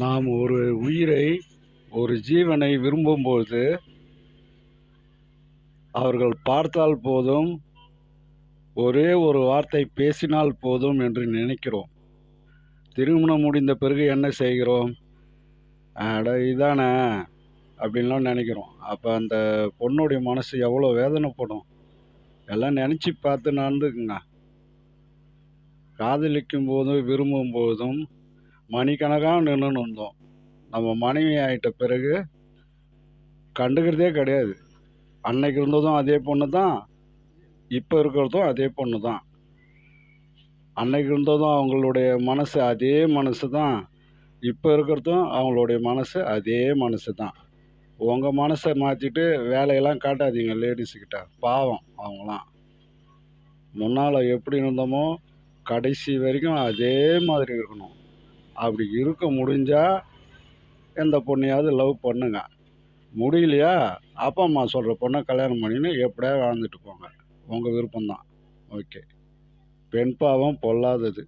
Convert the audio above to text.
நாம் ஒரு உயிரை, ஒரு ஜீவனை விரும்பும்போது, அவர்கள் பார்த்தால் போதும், ஒரே ஒரு வார்த்தை பேசினால் போதும் என்று நினைக்கிறோம். திருமணம் முடிந்த பிறகு என்ன செய்கிறோம்? அட இதானே அப்படின்லாம் நினைக்கிறோம். அப்போ அந்த பொண்ணுடைய மனசு எவ்வளோ வேதனைப்படும். எல்லாம் நினச்சி பார்த்து நடந்துக்குங்க. காதலிக்கும் போதும், விரும்பும் போதும் மணிக்கணக்காக நின்றுன்னு இருந்தோம். நம்ம மனைவி ஆயிட்ட பிறகு கண்டுக்கிறதே கிடையாது. அன்னைக்கு இருந்ததும் அதே பொண்ணு தான், இப்போ இருக்கிறதும் அதே பொண்ணு தான். அன்னைக்கு இருந்ததும் அவங்களுடைய மனசு அதே மனசு தான், இப்போ இருக்கிறதும் அவங்களுடைய மனசு அதே மனசு தான். உங்கள் மனசை மாற்றிட்டு வேலையெல்லாம் காட்டாதீங்க லேடிஸுக்கிட்ட. பாவம் அவங்களாம். முன்னால் எப்படி இருந்தோமோ கடைசி வரைக்கும் அதே மாதிரி இருக்கணும். அப்படி இருக்க முடிஞ்சால் எந்த பொண்ணையாவது லவ் பண்ணுங்க. முடியலையா, அப்பா அம்மா சொல்கிற பொண்ணை கல்யாணம் பண்ணின்னு எப்படியாவது வாழ்ந்துட்டு போங்க. உங்கள் விருப்பம்தான். ஓகே. பெண் பாவம் பொல்லாதது.